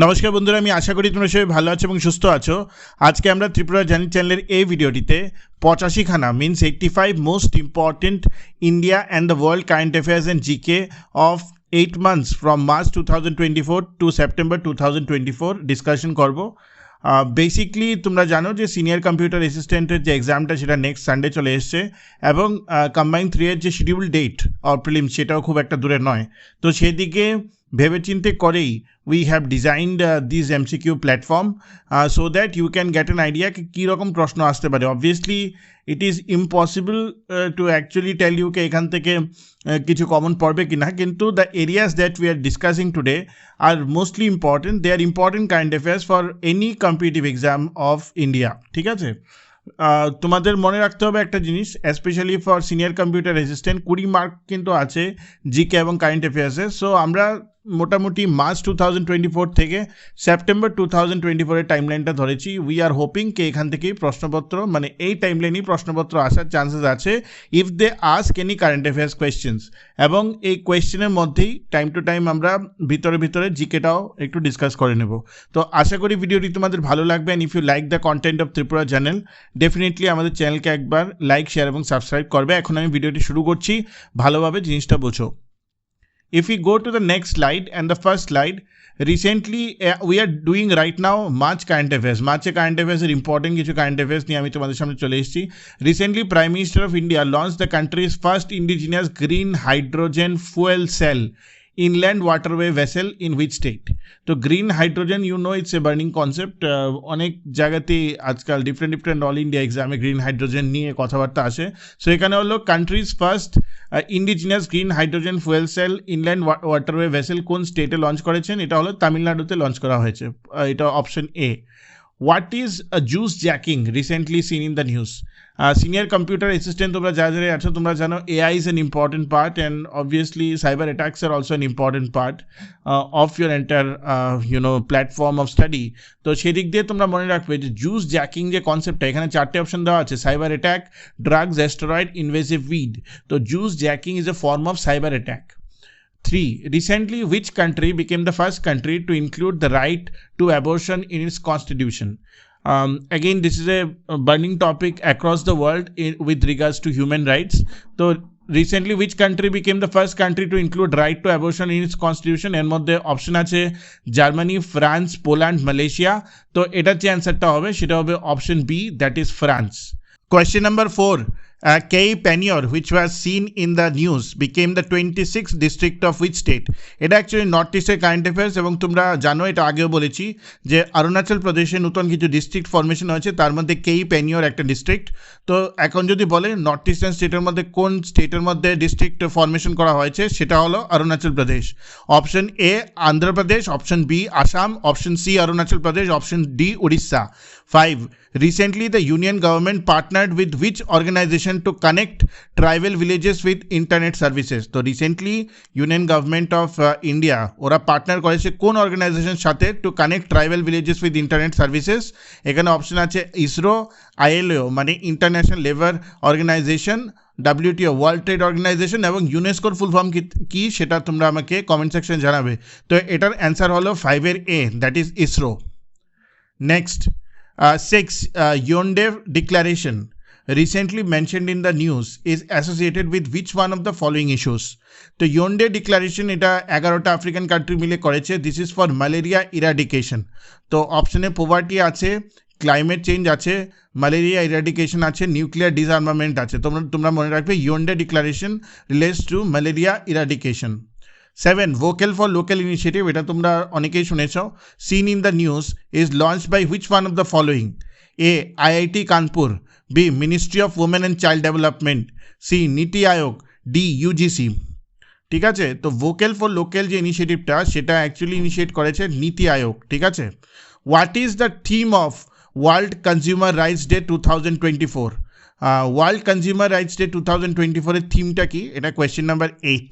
নমস্কার বন্ধুরা, আমি আশা করি তোমরা সবাই ভালো আছো এবং সুস্থ আছো। আজকে আমরা ত্রিপুরা জানি চ্যানেলের এই ভিডিওটিতে 85খানা means 85 most important India and the world current affairs and GK of 8 months from March 2024 to September 2024 discussion করবো। বেসিকলি তোমরা জানো যে সিনিয়র কম্পিউটার অ্যাসিস্ট্যান্টের যে এক্সামটা সেটা নেক্সট সানডে চলে এসছে এবং কম্বাইন 3 এর যে শিডিউল ডেট অর প্রিলিমস সেটাও খুব একটা দূরে নয়। তো সেদিকে ভেবেচিন্তে করেই we have designed this MCQ platform so that you can get an idea कि की रकम प्रश्न আসতে পারে। Obviously it is impossible to actually tell you कि এখান থেকে কিছু কমন পড়বে কিনা, কিন্তু the areas that we are discussing today are mostly important. They are important current affairs for any competitive exam of India. ঠিক আছে, তোমাদের মনে রাখতে হবে একটা জিনিস, specially for senior computer assistant 20 mark কিন্তু আছে জিকে এবং কারেন্ট অ্যাফেয়ার্সে। সো আমরা মোটামুটি মার্চ 2024 থেকে সেপ্টেম্বর 2024 টাইমলাইনটা ধরেছি। উই আর হোপিং কে এখান থেকেই প্রশ্নপত্র, মানে এই টাইমলাইনেই প্রশ্নপত্র আসার চান্সেস আছে if they ask any current affairs questions. এবং এই কোয়েশ্চেনের মধ্যেই টাইম টু টাইম আমরা ভিতরে জিকেটাও একটু ডিসকাস করে নেব। তো আশা করি ভিডিওটি তোমাদের ভালো লাগবে। And if you like the content of Tripura channel, definitely আমাদের চ্যানেলকে একবার লাইক, শেয়ার এবং সাবস্ক্রাইব করবে। এখন আমি ভিডিওটি শুরু করছি, ভালোভাবে জিনিসটা বোঝো। If we go to the next slide and the first slide, recently we are doing right now March current affairs. March current affairs are important কিছু current affairs নিয়ে আমি তোমাদের সামনে চলে এসেছি। Recently Prime Minister of India launched the country's first indigenous green hydrogen fuel cell inland waterway vessel in which state? তো green hydrogen, you know it's a burning concept. অনেক জায়গাতেই আজকাল ডিফারেন্ট অল ইন্ডিয়া এক্সামে green hydrogen নিয়ে কথাবার্তা আসে। So এখানে হলো country's first indigenous green hydrogen fuel cell inland waterway vessel কোন স্টেটে লঞ্চ করেছেন? এটা হলো তামিলনাড়ুতে লঞ্চ করা হয়েছে। এটা option A. What is juice jacking recently seen in the news? Senior computer assistant তোমরা যারা আছো তোমরা জানো AI is an important part, and obviously cyber attacks are also an important part of your entire platform of study. তো সেদিক দিয়ে তোমরা মনে রাখবে যে জুস জ্যাকিং যে কনসেপ্টটা, এখানে 4টে অপশন দেওয়া আছে: cyber attack, drugs, asteroid, invasive weed. তো juice jacking is a form of cyber attack. 3. Recently, which country became the first country to include the right to abortion in its constitution? Again, this is a burning topic across the world with regards to human rights. So, recently, which country became the first country to include right to abortion in its constitution? এর মধ্যে option আছে Germany, France, Poland, Malaysia. তো এটার যে অ্যান্সারটা হবে সেটা হবে option B, that is France. Question number 4. Kei Panyor, which was seen in the news, became the 26th district of which state? এটা অ্যাকচুয়ালি নর্থ ইস্টের কারেন্ট অ্যাফেয়ার্স এবং তোমরা জানো, এটা আগেও বলেছি যে অরুণাচল প্রদেশে নতুন কিছু ডিস্ট্রিক্ট ফরমেশন হয়েছে, তার মধ্যে কেই প্যানিয়র একটা ডিস্ট্রিক্ট। তো এখন যদি বলে নর্থ ইস্টার্ন স্টেটের মধ্যে কোন স্টেটের মধ্যে ডিস্ট্রিক্ট ফরমেশন করা হয়েছে, সেটা হলো Arunachal Pradesh. Option A Andhra Pradesh, option B Assam, option C Arunachal Pradesh, option D Orissa. 5. Recently, the union government partnered with which organization to connect tribal villages with internet services? তো recently union government of India ওরা পার্টনার করেছে কোন অর্গানাইজেশনের সাথে to connect tribal villages with internet services? এখানে option আছে ISRO, ILO মানে international labour organisation, WTO world trade organisation, এবং ইউনেস্কোর ফুল ফর্ম কি সেটা তোমরা আমাকে কমেন্ট সেকশনে জানাবে। তো এটার অ্যান্সার হলো 5 A, that is ISRO. Next 6. Yondev Declaration, recently mentioned in the news, is associated with which one of the following issues? তো Yondev Declaration এটা 11টা আফ্রিকান কান্ট্রি মিলে করেছে। This is for malaria eradication. তো অপশনে poverty আছে, climate change আছে, malaria eradication আছে, nuclear disarmament আছে। তোমরা মনে রাখবে Yondev Declaration relates to malaria eradication. 7. Vocal for Local initiative, এটা তোমরা অনেকেই শুনেছ। Seen in the news is launched by which one of the following? A. IIT Kanpur, B. Ministry of Women and Child Development, C. Niti Aayog, D. UGC. ঠিক আছে, তো vocal for local যে ইনিশিয়েটিভটা সেটা actually initiate করেছে নীতি আয়োগ। ঠিক আছে। What is the theme of world consumer rights day 2024? World consumer rights day 2024-এর থিমটা কি? এটা কোয়েশ্চেন নাম্বার 8।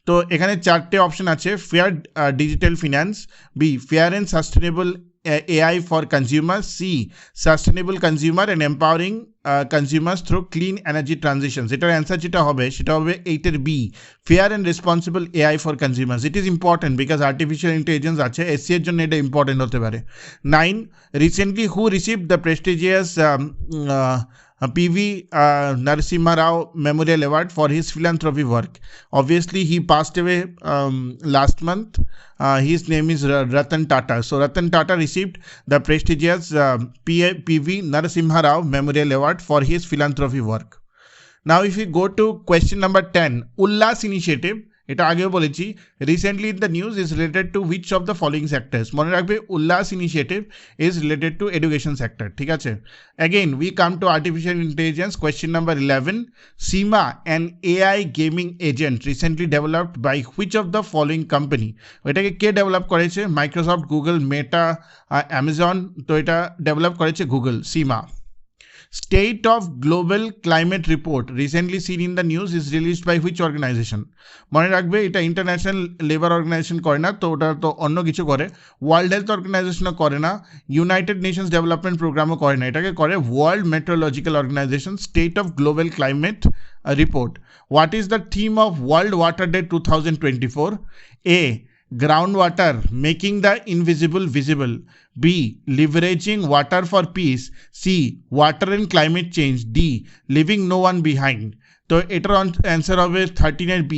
তো এখানে 4টে অপশন আছে: fair digital finance, B fair and sustainable AI for consumers, C sustainable consumer and empowering consumers through clean energy transitions. এটার answer যেটা হবে সেটা হবে 8 এর B, fair and responsible AI for consumers. It is important because artificial intelligence আছে, SC এর জন্য এটা ইম্পর্টেন্ট হতে পারে। 9, recently who received the prestigious PV Narasimha Rao Memorial Award for his philanthropy work? Obviously, he passed away last month. His name is Ratan Tata. So, Ratan Tata received the prestigious PV Narasimha Rao Memorial Award for his philanthropy work. Now, if we go to question number 10, Ullas Initiative. এটা আগেও বলেছি, recently in the news is related to which of the following sectors. মনে রাখবে Ullas initiative is related to education sector, ঠিক আছে। Again we come to artificial intelligence, question number 11, SIMA an AI gaming agent recently developed by which of the following company. এটাকে কে develop করেছে? Microsoft, Google, Meta, Amazon. তো এটা develop করেছে Google, SIMA. State of Global Climate Report recently seen in the news is released by which organization? মনে রাখবে এটা international labour organisation করে না, তো ওটা তো অন্য কিছু করে। ওয়ার্ল্ড হেলথ অর্গানাইজেশনও করে না, ইউনাইটেড নেশনস ডেভেলপমেন্ট প্রোগ্রামও করে না, এটাকে করে world meteorological organisation. State of global climate report. What is the theme of world water day 2024? A. Groundwater, making the invisible visible. B. Leveraging water for peace. C. Water and climate change. D. Leaving no one behind. So, etar answer of 13 B.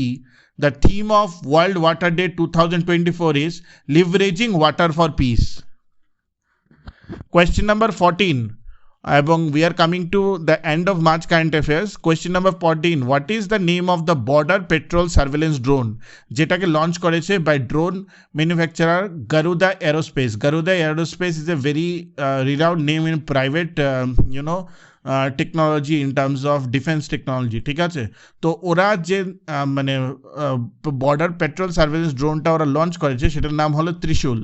The theme of World Water Day 2024 is Leveraging Water for Peace. Question number 14. এবং we are coming to the end of March current affairs. Question number 14, what is the name of the border patrol surveillance drone যেটাকে launch করেছে by drone manufacturer Garuda Aerospace? Garuda Aerospace is a very renowned name in private technology in terms of defence technology, ঠিক আছে। তো ওরা যে মানে border petrol surveillance ড্রোনটা ওরা লঞ্চ করেছে সেটার নাম হলো ত্রিশূল।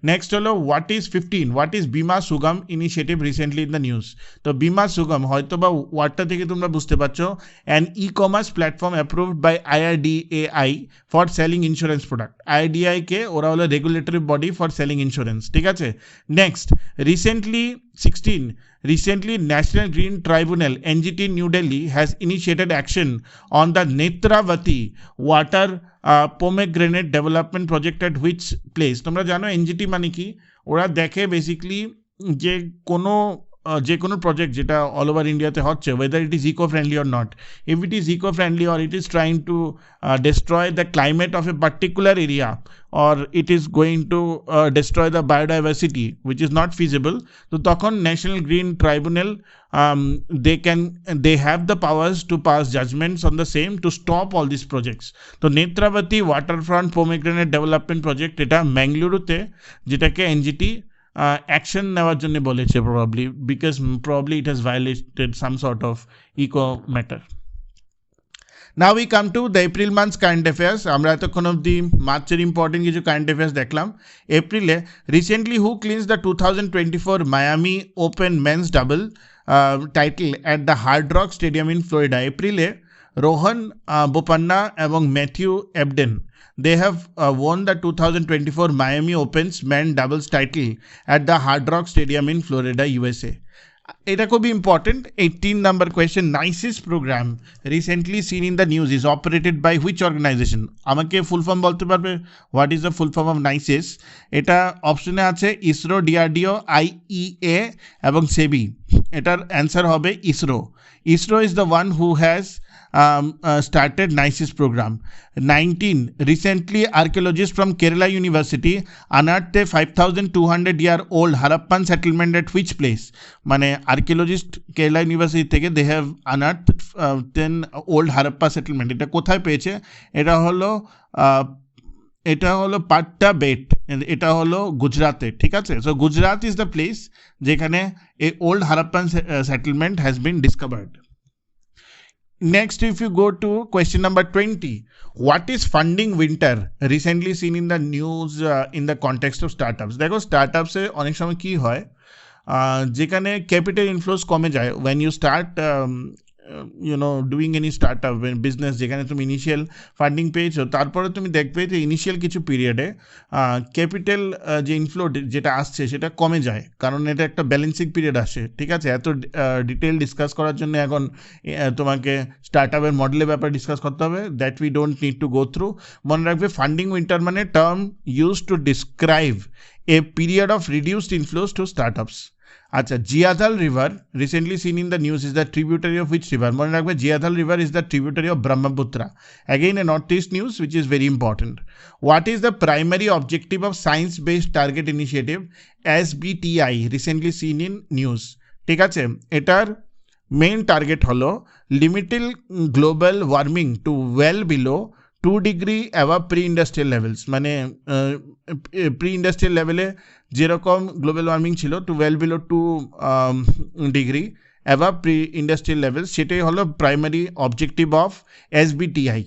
নেক্সট হলো হোয়াট ইজ 15, হোয়াট ইজ বিমা সুগম initiative recently in the news? তো বিমা সুগম হয়তো বা ওয়ার্ডটা থেকে তোমরা বুঝতে পারছো, an e commerce platform approved by IRDAI for selling insurance product. IRDAI ওরা হলো regulatory body for selling insurance, ঠিক আছে। Next, recently 16, recently National Green Tribunal NGT New Delhi has initiated action on the Netravati water pomegranate development project at which place? তোমরা জানো NGT মানে কি? ওরা দেখে বেসিক্যালি যে কোনো প্রজেক্ট যেটা অল ওভার ইন্ডিয়াতে হচ্ছে, whether it is eco-friendly or not. If it is eco-friendly or it is trying to destroy the climate of a particular area, or it is going to destroy the biodiversity, which is not feasible, so তখন National Green Tribunal they have the powers to pass judgments on the same to stop all these projects. তো Netravati waterfront pomegranate development project এটা ম্যাঙ্গালুরুতে, যেটাকে NGT action নেওয়ার জন্য বলেছে, probably it has violated some sort of eco matter. Now we come to the April month's current affairs. আমরা এতক্ষণ অবধি মার্চের ইম্পর্টেন্ট কিছু কারেন্ট অ্যাফেয়ার্স দেখলাম। এপ্রিলে recently who clinched the 2024 Miami Open men's double title at the Hard Rock Stadium in Florida? এপ্রিলে রোহন বোপান্না এবং Matthew Ebden, they have won the 2024 Miami Open's men doubles title at the Hard Rock Stadium in Florida, USA. এটা খুবই important. 18 number question, NICES program recently seen in the news is operated by which organization? আমাকে ফুল form বলতে পারবে? What is the full form of NICES? এটা অপশনে আছে ISRO, DRDO, IEA এবং সেবি। এটার অ্যান্সার হবে ISRO. ISRO is the one who has started NICES program. 19, recently archaeologists from Kerala University unearthed a 5,200-year-old Harappan settlement at which place? মানে archaeologists Kerala University থেকে they have unearthed 10 old Harappa settlement. এটা কোথায় পেয়েছে? এটা হলো পাট্টা bet, এটা হলো গুজরাতে, ঠিক আছে। So Gujarat is the place যেখানে a old Harappan settlement has been discovered. Next, if you go to question number 20, what is funding winter recently seen in the news in the context of startups? দেখো স্টার্টআপসে অনেক সময় কি হয়, যেখানে capital ইনফ্লোস কমে যায় when you start doing any start up business যেখানে তুমি ইনিশিয়াল ফান্ডিং পেয়েছো, তারপরে তুমি দেখবে যে ইনিশিয়াল কিছু পিরিয়ডে ক্যাপিটাল যে ইনফ্লো যেটা আসছে সেটা কমে যায়, কারণ এটা একটা ব্যালেন্সিং পিরিয়ড আসে। ঠিক আছে, এত ডিটেল ডিসকাস করার জন্য এখন তোমাকে স্টার্ট আপের মডেলের ব্যাপারে ডিসকাস করতে হবে, that we don't need to go through. মনে রাখবে ফান্ডিং উইন্টার মানে term use to describe a period of reduced inflows to startups. আচ্ছা, Jiadhal river recently seen in the news is the tributary of which river? মনে রাখবে Jiadhal river is the tributary of Brahmaputra. Again a north east news which is very important. What is the primary objective of science based target initiative SBTI recently seen in news? ঠিক আছে, এটার main target হলো limiting global warming to well below 2 degree above pre industrial levels. মানে pre industrial লেভেলে যেরকম global warming ছিল to well below 2 degree above pre industrial levels, সেটাই হলো প্রাইমারি অবজেক্টিভ অফ এসবিটিআই।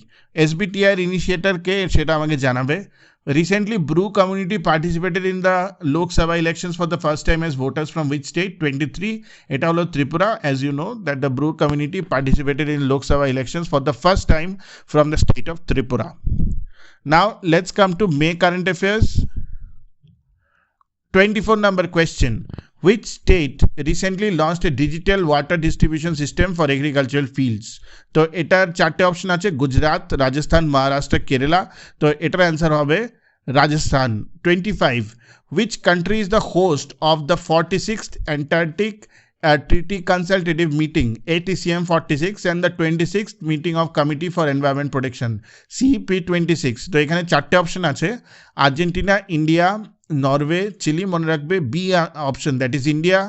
এসবিটিআইয়ের ইনিশিয়েটার কে সেটা আমাকে জানাবে। Recently, Bru community participated in the Lok Sabha elections for the first time as voters from which state? 23. Eta holo Tripura. As you know that the Bru community participated in Lok Sabha elections for the first time from the state of Tripura. Now, let's come to May current affairs. 24 number question. Which state recently launched a digital water distribution system for agricultural fields? তো এটার চারটে option আছে, গুজরাট, রাজস্থান, মহারাষ্ট্র, কেরালা। তো এটার answer হবে Rajasthan. 25. Which country is the host of the 46th Antarctic Treaty Consultative Meeting ATCM 46 and the 26th Meeting of Committee for Environment Protection CP26? তো এখানে চারটে অপশন আছে, আর্জেন্টিনা, ইন্ডিয়া, নরওয়ে, চিলি। মনে রাখবে B option, that is India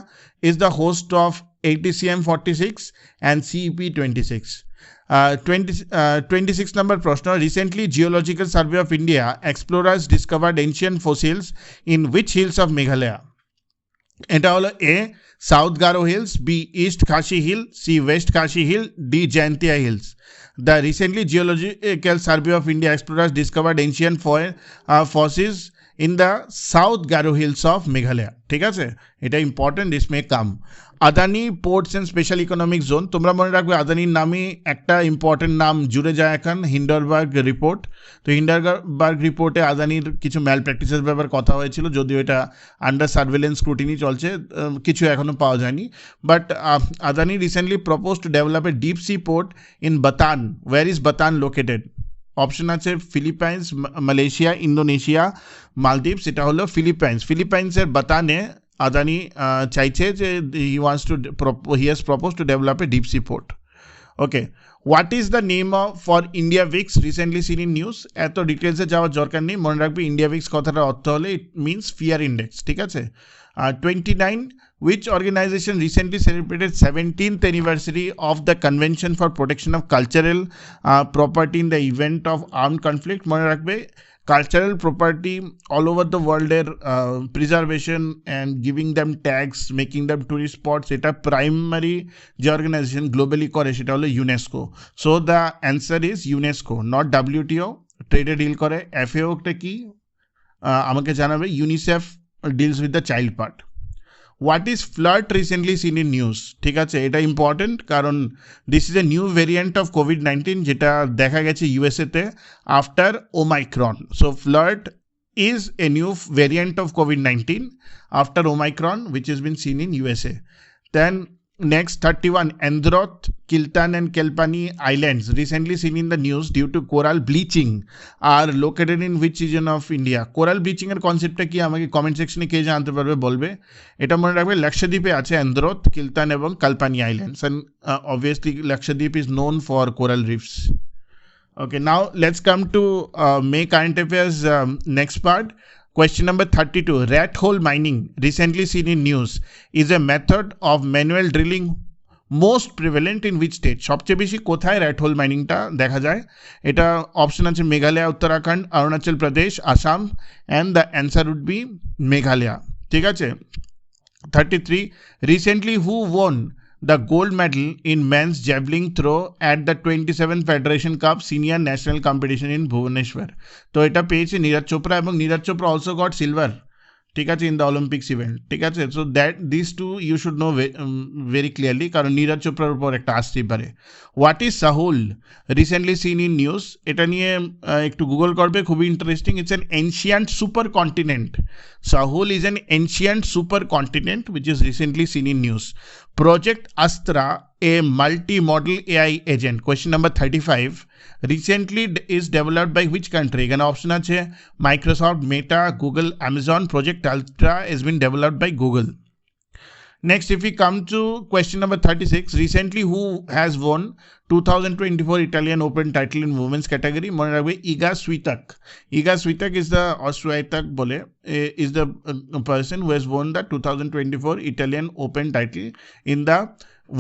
is the host of ATCM 46 and CP26. 26 number প্রশ্ন, recently Geological Survey of India explorers discovered ancient fossils in which hills of Meghalaya? এটা হলো A South Garo Hills, B East Khasi Hill, C West Khasi Hill, D Jaintia Hills. The recently Geological Survey of India explorers discovered ancient fossils in the South Garo Hills of Meghalaya. ঠিক আছে, এটা important, this may come. Adani ports and special economic zone, তোমরা মনে রাখবে আদানির নামে একটা important নাম জুড়ে যায় এখন, হিন্ডারবার্গ রিপোর্ট। তো হিন্ডারবার্গ রিপোর্টে আদানির কিছু ম্যাল প্র্যাকটিসের ব্যাপারে কথা হয়েছিল, যদিও এটা আন্ডার সার্ভেলেন্স স্ক্রুটিনি চলছে, কিছু এখনও পাওয়া যায়নি। But Adani recently propose to develop a deep sea port in Bataan. Where is Bataan located? Option আছে ফিলিপাইন্স, মালয়েশিয়া, ইন্দোনেশিয়া, মালদ্বীপস। এটা হলো ফিলিপাইন্স। ফিলিপাইন্সের বাতানে আদানি চাইছে যে he has proposed to develop a deep sea port. Okay, what is the name of for India VIX recently seen in news? এত ডিটেলসে যাওয়ার দরকার নেই, মনে রাখবে ইন্ডিয়া ভিক্স কথাটার অর্থ হলে ইট মিনস ফিয়ার ইন্ডেক্স। ঠিক আছে। 29. Which organization recently celebrated 17th anniversary of the Convention for Protection of Cultural Property in the event of armed conflict? মনে রাখবে cultural property all over the ওয়ার্ল্ডের preservation and giving them tax, making them tourist spots, এটা primary যে organisation globally করে সেটা হলো UNESCO. So the answer is UNESCO, not WTO। ট্রেডে deal করে। FAO-টা কি আমাকে জানাবে। UNICEF deals with the child part. What is FLiRT recently seen in news? ঠিক আছে, এটা ইম্পর্টেন্ট কারণ this is a new variant of COVID-19 যেটা দেখা গেছে USA-তে after Omicron. So FLiRT is a new variant of COVID-19 after Omicron which has been seen in USA. Then next 31, Androth, Kiltan and Kelpani Islands recently seen in the news due to coral bleaching are located in which region of India? Coral bleaching এর কনসেপ্টটা কি আমাকে comment সেকশনে কে জানতে পারবে বলবে। এটা মনে রাখবে লাক্ষাদ্বীপে আছে অ্যান্দ্রোথ, কিলতান এবং Kalpani islands, and obviously Lakshadweep is known for coral reefs. Okay, now let's come to May current affairs next part. Question number 32. Rat hole mining, recently seen in news, is a method of manual drilling most prevalent in which state? সবচেয়ে বেশি কোথায় rat hole মাইনিংটা দেখা যায়? এটা option আছে Meghalaya, Uttarakhand, Arunachal Pradesh, Assam, and the answer would be Meghalaya. ঠিক আছে। 33. Recently who won the gold medal in men's javelin throw at the 27th Federation Cup Senior National Competition in Bhubaneswar? তো এটা পেয়েছে নীরজ চোপড়া, এবং Neeraj Chopra also got silver ঠিক আছে, ইন দ্য অলিম্পিক্স ইভেন্ট, ঠিক আছে। So that this too you should know very clearly, কারণ নীরজ চোপড়ার উপর একটা আসতেই পারে। What is Sahul, recently seen in news, এটা নিয়ে একটু গুগল করবে, খুবই interesting. It's an ancient supercontinent. Sahul is an ancient supercontinent which is recently seen in news. Project Astra, a multi-model AI agent, question number 35, recently is developed by which country? এখানে option আছে Microsoft, meta, Google, Amazon. Project ultra has been developed by Google. Next, if we come to question number 36, recently who has won 2024 Italian Open title in women's category? মনে রাখবে Iga Swiatek. Iga Swiatek is the Swiatek বলে is the person who has won the 2024 Italian Open title in the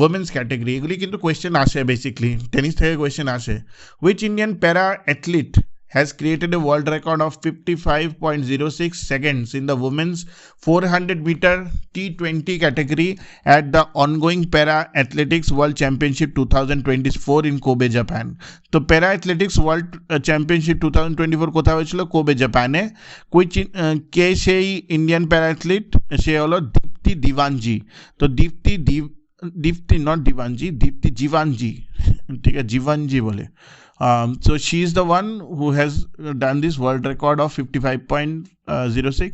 women's category. এগুলি কিন্তু question আসে, basically tennis থেকে question আসে। Which Indian para athlete has created a world record of 55.06 seconds in the women's 400 meter T20 category at the ongoing Para Athletics World Championship 2024 in Kobe, Japan? তো Para Athletics World Championship 2024 কোথায় হয়েছিল? Kobe, জাপানে। কে সেই Indian প্যারা athlete? সে হলো দীপ্তি দিওয়ানজি। তো দীপ্তি not দিওয়ানজি, দীপ্তি জীবানজি, ঠিক আছে, জীবানজি বলে। So she is the one who has done this world record of 55.06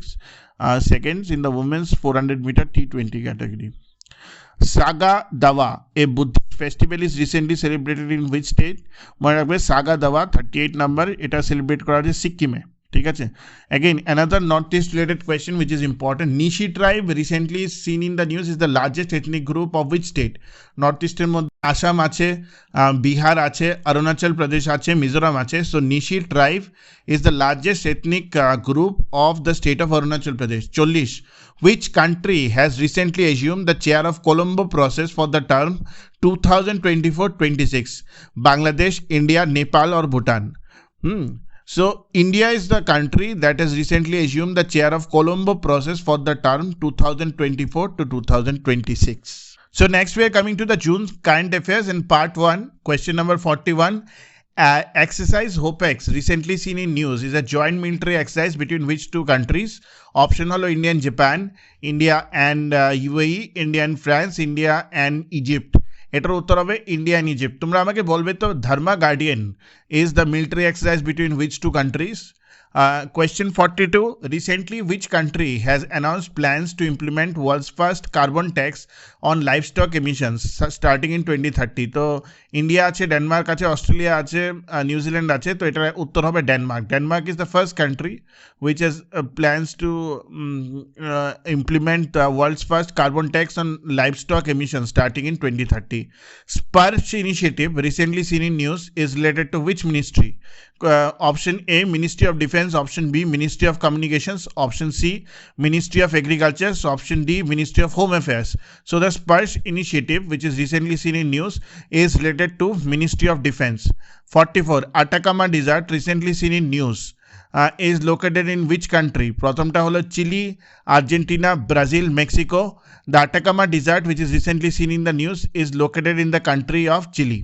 seconds in the women's 400 meter T20 category. Saga Dawa, a Buddhist festival, is recently celebrated in which state? মনে রাখবে Saga Dawa 38 number, এটা celebrate করা হচ্ছে সিকিমে, ঠিক আছে। Again, another northeast related question which is important. Nishi tribe recently seen in the news is the largest ethnic group of which state? নর্থ-ইস্টের মধ্যে আসাম আছে, বিহার আছে, অরুণাচল প্রদেশ আছে, মিজোরাম আছে। So Nishi tribe is the largest ethnic group of the state of Arunachal Pradesh. 40, which country has recently assumed the chair of Colombo process for the term 2024-26? Bangladesh, India, Nepal or Bhutan? So India is the country that has recently assumed the chair of Colombo process for the term 2024 to 2026. So next we are coming to the June current affairs in part 1, question number 41. Exercise HOPEX, recently seen in news, is a joint military exercise between which two countries? Option হলো India and Japan, India and UAE, India and France, India and Egypt. এটার উত্তর হবে India and Egypt. তোমরা আমাকে বলবে তো Dharma Guardian is the military exercise between which two countries? Question 42, recently which country has announced plans to implement world's first carbon tax on livestock emissions starting in 2030? তো India আছে, Denmark আছে, Australia আছে, New Zealand আছে। তো এটার উত্তর হবে Denmark. Denmark is the first country which has plans to implement the world's first carbon tax on livestock emissions starting in 2030. Sparsh initiative, recently seen in news, is related to which ministry? Option A, Ministry of Defense. Option B, Ministry of Communications. Option C, Ministry of Agriculture. Option D, Ministry of Home Affairs. So the Sparsh initiative, which is recently seen in news, is related to Ministry of Defense. 44, Atacama Desert, recently seen in news, is located in which country? প্রথমটা হলো Chile, Argentina, Brazil, Mexico. The Atacama Desert, which is recently seen in the news, is located in the country of Chile.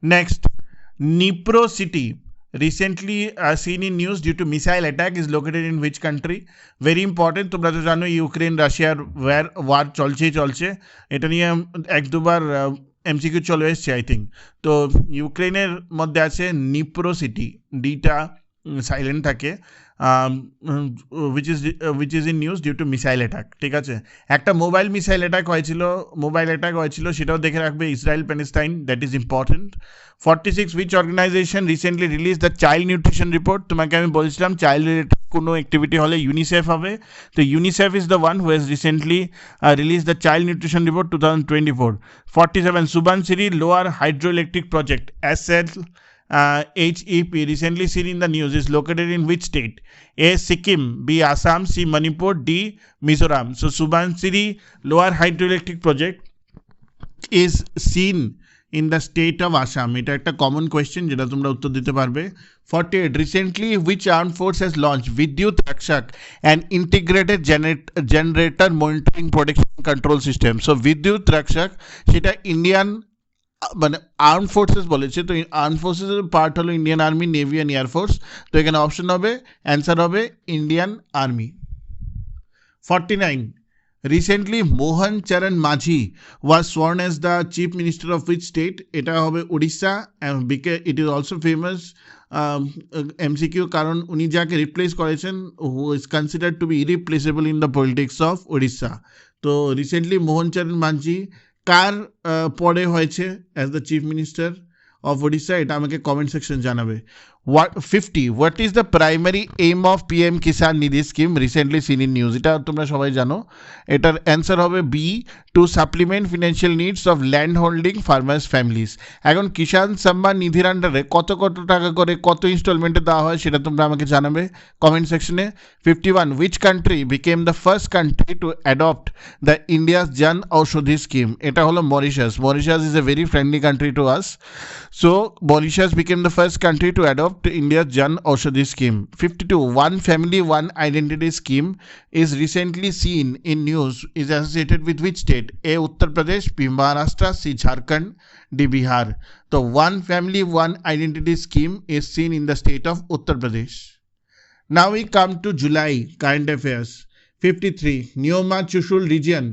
Next, Dnipro city, recently seen in news due to missile attack, is located in which country? Very important, তোমরা তো জানো Ukraine রাশিয়ার war চলছে। এটা নিয়ে এক দুবার MCQ চলে এসছে আই থিঙ্ক। তো ইউক্রেনের মধ্যে আছে নিপ্রো সিটি, ডিটা সাইলেন্ট থাকে, which is in news due to missile attack, ঠিক আছে। একটা মোবাইল অ্যাটাক হয়েছিল, সেটাও দেখে রাখবে, Israel Palestine, that is important. 46, which organization recently released the child nutrition report? তোমাকে আমি বলছিলাম চাইল্ড রিলেটেড কোনো অ্যাক্টিভিটি হলে ইউনিসেফ হবে। তো UNICEF is the one who has recently release the child nutrition report 2024. 47, Subansiri Lower Hydroelectric Project, SLHEP, recently seen in the news, is located in which state? A, Sikkim, B, Assam, C, Manipur, D, Mizoram. So Subansiri Lower Hydroelectric Project is seen in the state of Assam. এটা একটা common question যেটা তোমরা উত্তর দিতে পারবে। 48, recently which armed force has launched Vidyut Rakshak, an integrated generator monitoring protection control system? So Vidyut Rakshak, সেটা Indian মানে arm forces বলেছে, তো আর্ম ফোর্সেসের পার্ট হলো Indian army, navy and air force. তো এখানে অপশন হবে, অ্যান্সার হবে Indian army. 49. Recently, Mohan Charan Majhi was sworn as the Chief Minister of which state? এটা হবে Orissa, and because it is also famous MCQ কারণ উনি যাকে রিপ্লেস করেছেন, who is considered to be irreplaceable in the politics of Orissa. তো recently মোহন চরণ মাঝি কার পরে হয়েছে as the chief minister of Orissa, এটা আমাকে কমেন্ট সেকশন জানাবে। 50. What is the primary aim of PM Kisan Nidhi Scheme recently seen in news? এটা তোমরা সবাই জানো। এটার অ্যান্সার হবে B, to supplement financial needs of land holding farmers families. এখন কিষাণ সম্মান নিধির আন্ডারে কত কত টাকা করে কত ইনস্টলমেন্টে দেওয়া হয় সেটা তোমরা আমাকে জানাবে কমেন্ট সেকশনে। 51. Which country became the first country to adopt the India's Jan Aushadhi scheme? এটা হলো Mauritius. Mauritius is a very friendly country to us. So Mauritius became the first country to adopt India's Jan Aushadhi scheme. 52. One family, one identity scheme is recently seen in news is associated with which state? A. Uttar Pradesh, B. Maharashtra, C. Jharkhand, D. Bihar. The one family, one identity scheme is seen in the state of Uttar Pradesh. Now we come to July current affairs. 53. Neoma Chushul region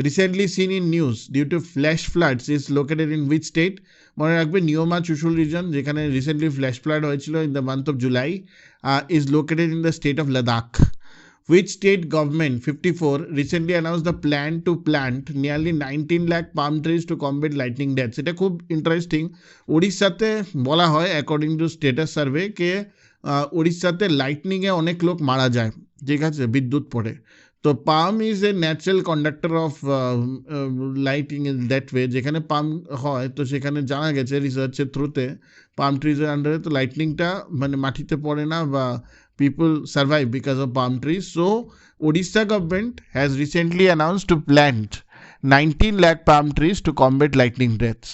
recently seen in news due to flash floods is located in which state? মনে রাখবে নিওমা Chushul reason যেখানে recently flash flood হয়েছিল in the month of July is located in the state of Ladakh. Which state government, 54, recently announced the plan to plant nearly 19 lakh palm trees to combat lightning deaths? এটা খুব interesting. উড়িষ্যাতে বলা হয় according to status survey কে উড়িষ্যাতে লাইটনিংয়ে অনেক লোক মারা যায়, ঠিক আছে, বিদ্যুৎ পড়ে। তো palm is a natural conductor of lighting in that way, যেখানে পাম হয় তো সেখানে জানা গেছে রিসার্চের থ্রুতে পাম ট্রিজের আন্ডারে তো লাইটনিংটা মানে মাটিতে পড়ে না বা people survive because of palm trees. So Odisha government has recently announced to plant 19 lakh palm trees to combat lightning deaths.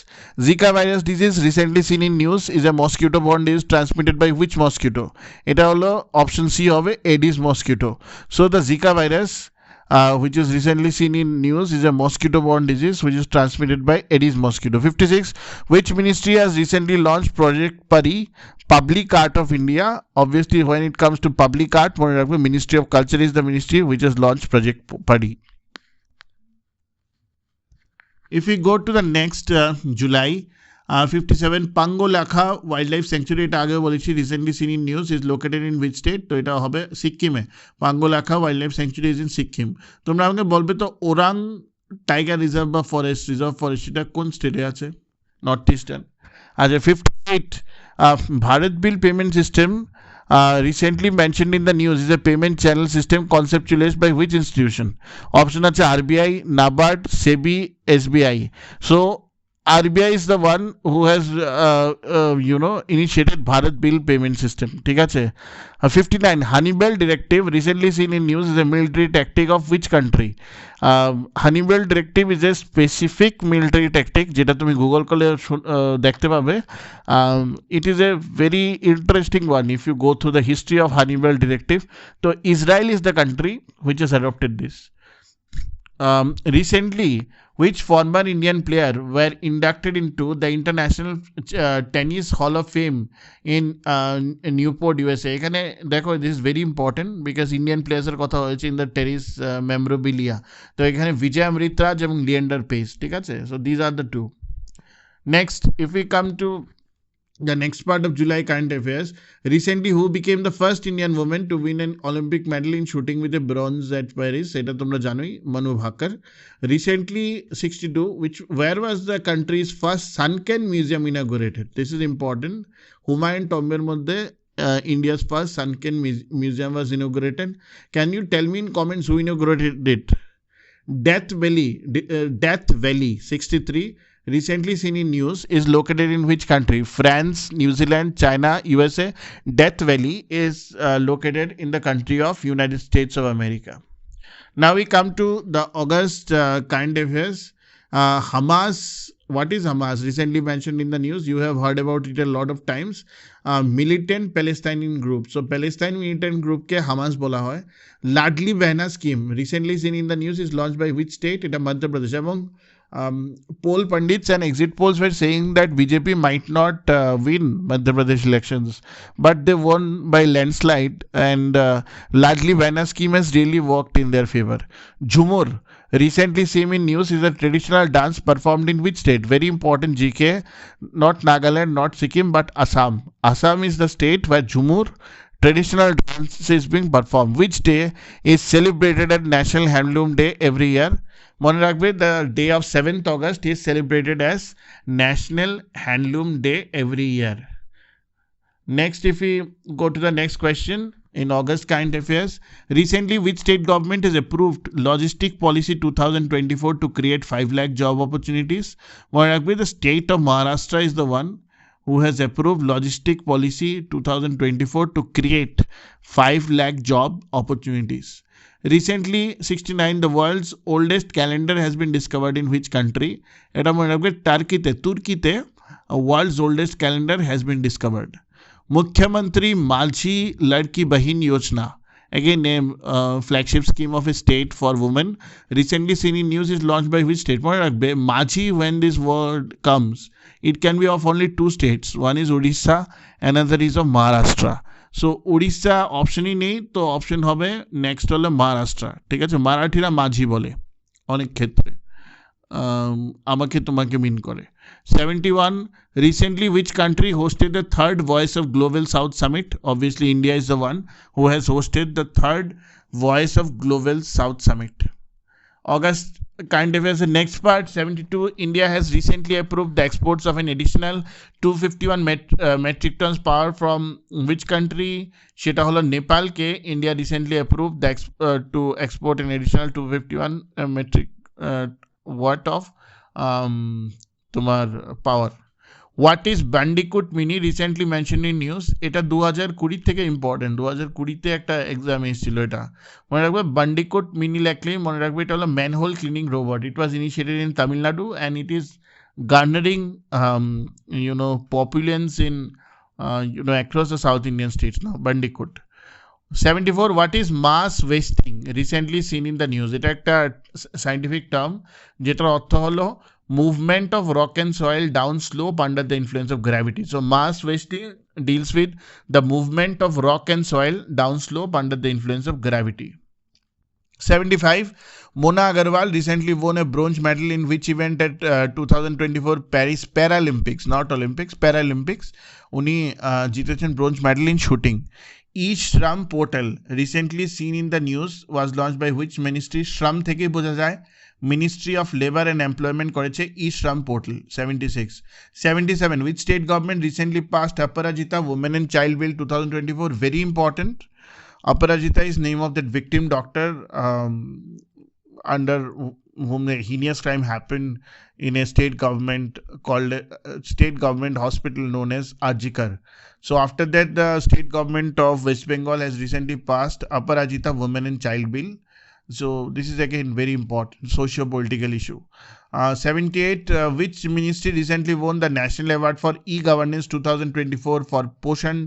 Zika virus disease recently seen in news is a mosquito borne disease transmitted by which mosquito? এটা হলো option C হবে Aedes mosquito. So the Zika virus which is recently seen in news is a mosquito borne disease which is transmitted by Aedes mosquito. 56. Which ministry has recently launched Project Pari, Public Art of India? Obviously when it comes to public art, Ministry of Culture is the ministry which has launched Project Pari. If we go to the next July 57, Pangolakha Wildlife Sanctuary, এটা আগেও বলেছি, recently seen in news is located in which state? তো এটা হবে সিক্কিমে। Pangolakha wildlife sanctuary is in Sikkim. তোমরা আমাকে বলবে তো ওরাং টাইগার রিজার্ভ বা রিজার্ভ ফরেস্ট এটা কোন স্টেটে আছে? North eastern. আচ্ছা 58, Bharat bill payment system recently mentioned in the news is a payment channel system conceptualized by which institution? Option আছে RBI, NABARD, SEBI, SBI. So RBI is the one who has initiated Bharat Bill Payment System. ঠিক আছে। 59, Honeybell Directive recently seen in news is a military tactic of which country? Honeybell Directive is a specific military tactic যেটা তুমি Google করলে দেখতে পাবে। It is a very interesting one if you go through the history of Honeybell Directive. So Israel is the country which has adopted this. Recently, which former Indian player were inducted into the International Tennis Hall of Fame in Newport, USA? এখানে দেখো, this is very important because Indian players এর কথা হয়েছে in the tennis memorabilia. তো এখানে বিজয় অমৃতরাজ এবং Leander pace, ঠিক আছে। So these are the two. Next, if we come to the next part of July current affairs, recently who became the first Indian woman to win an Olympic medal in shooting with a bronze at Paris? এটা তোমরা জানোই, Manu Bhaker. Recently 62, where was the country's first sunken museum inaugurated? This is important. Humayun Tomber মধ্যে India's first sunken museum was inaugurated. Can you tell me in comments who inaugurated it? Death Valley 63, recently seen in news is located in which country? France, New Zealand, China, USA. Death Valley is located in the country of United States of America. Now we come to the August current affairs. Hamas, what is Hamas? Recently mentioned in the news, you have heard about it a lot of times. Militant Palestinian group. So Palestine militant group ke Hamas bola hoy. Ladli Behna scheme recently seen in the news is launched by which state? এটা মধ্যপ্রদেশ এবং poll pundits and exit polls were saying that BJP might not win Madhya Pradesh elections, but they won by landslide, and largely banner scheme has really worked in their favor. Jhumur, recently seen in news, is a traditional dance performed in which state? Very important GK. Not Nagaland, not Sikkim, but Assam. Assam is the state where Jhumur traditional dance is being performed. Which day is celebrated at National Handloom Day every year? মনে রাখবে, the day of 7th August is celebrated as National Handloom Day every year. Next, if we go to the next question, in August current affairs, recently which state government has approved Logistic Policy 2024 to create 5 lakh job opportunities? মনে রাখবে, the state of Maharashtra is the one who has approved Logistic Policy 2024 to create 5 lakh job opportunities. Recently, 69, the world's oldest calendar has been discovered in which country? এটা মনে রাখবে, তুর্কিতে a world's oldest calendar has been discovered. Mukhyamantri Malchi Ladki Bahin Yojana, again a flagship scheme of a state for women, recently seen in news, is launched by which state? মনে রাখবে, Machi, when this word comes, it can be of only 2 states. One is Odisha, another is of Maharashtra. So Orissa অপশনই নেই, তো option হবে next হলো মহারাষ্ট্র। ঠিক আছে, মারাঠিরা মাঝি বলে অনেক ক্ষেত্রে, আমাকে তোমাকে মিন করে। 71, recently which country hosted the 3rd Voice of Global South Summit? Obviously India is the one who has hosted the 3rd Voice of Global South Summit. August current affairs, the next part. 72, India has recently approved the exports of an additional 251 metric tons power from which country? সেটা হলো নেপালকে India recently approved to export an additional 251 metric watt of তোমার power. What is Bandicoot Mini, recently mentioned in news? এটা 2020 থেকে important, 2020-তে একটা exam এসেছিল। এটা মনে রাখবে, Bandicoot Mini লেখলেই মনে রাখবে এটা হলো manhole cleaning robot. It was initiated in Tamil Nadu and it is garnering populace in across the South Indian states now. Bandicoot. 74, what is mass wasting, recently seen in the news? এটা একটা scientific term যেটার অর্থ হলো movement of rock and soil down slope under the influence of gravity. So mass wasting deals with the movement of rock and soil down slope under the influence of gravity. 75, Mona Agarwal recently won a bronze medal in which event at 2024 Paris Paralympics, not Olympics, Paralympics. উনি জিতেছেন bronze medal in shooting. E-Shram portal, recently seen in the news, was launched by which ministry? Shram থেকে বোঝা যায় Ministry of Labor and Employment করেছে E-Shram portal. 76, 77, which state government recently passed Aparajita Women and Child Bill 2024? Very important. Aparajita is name of that victim doctor under whom a heinous crime happened in a state government called state government hospital known as Arjikar. So after that, the state government of West Bengal has recently passed Aparajita Women and Child Bill. So this is again very important socio-political issue. 78, which ministry recently won the National Award for E-Governance 2024 for Poshan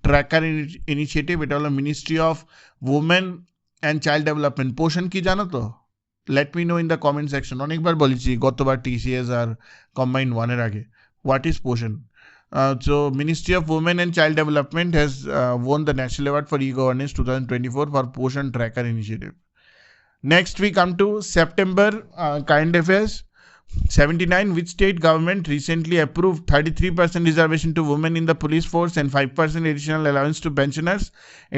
Tracker Initiative? It was the Ministry of Women and Child Development. Poshan কি জানো তো? Let me know in the comment section. অনেকবার বলেছি গতবার TCS আর Combined 1 এর আগে. What is Poshan? So Ministry of Women and Child Development has won the National Award for E-Governance 2024 for Poshan Tracker Initiative. Next we come to September current affairs. 79, which state government recently approved 33% reservation to women in the police force and 5% additional allowance to pensioners?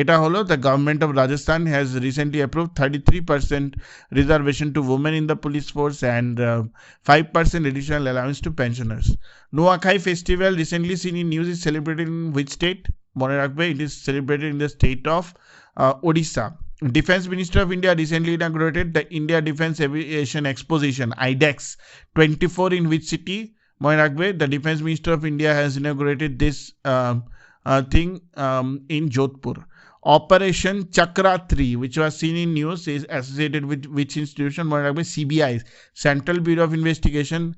Eta holo, the government of Rajasthan has recently approved 33% reservation to women in the police force and 5% additional allowance to pensioners. Nuakhai festival, recently seen in news, is celebrated in which state? Mone rakhbe, it is celebrated in the state of Odisha. Defense Minister of India recently inaugurated the India Defense Aviation Exposition IDEX 24 in which city? Mone rakhbe, the Defense Minister of India has inaugurated this thing in Jodhpur. Operation Chakra 3, which was seen in news, is associated with which institution? Mone rakhbe, CBI, Central Bureau of Investigation,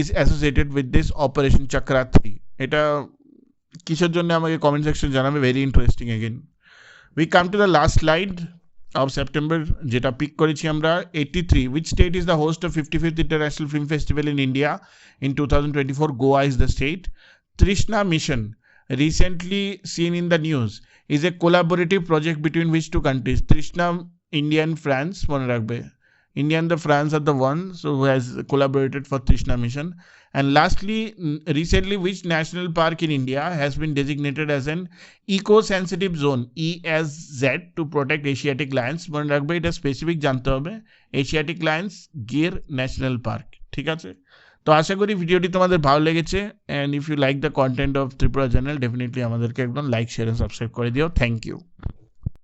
is associated with this Operation Chakra 3. এটা কিসের জন্য আমাকে comment section জানাবে, very interesting again. We come to the last slide. Of September, যেটা pick করেছি আমরা 83, which state is the host of 55th International Film Festival in India in 2024? Goa is the state. Trishna Mission, recently seen in the news, is a collaborative project between which two countries? Trishna, India and France, mone rakhbe. India and the France are the ones who has collaborated for Trishna Mission. And lastly, recently, which national park in India has been designated as an eco-sensitive zone, ESZ, to protect Asiatic lions? মনে রাখবে, এটা specific জানতে হবে। Asiatic lions Gir national park, ঠিক আছে? তো আশা করি ভিডিওটি তোমাদের ভালো লেগেছে, and if you like the content of Tripura channel, definitely আমাদেরকে একদম লাইক, শেয়ার, সাবস্ক্রাইব করে দিও। Thank you.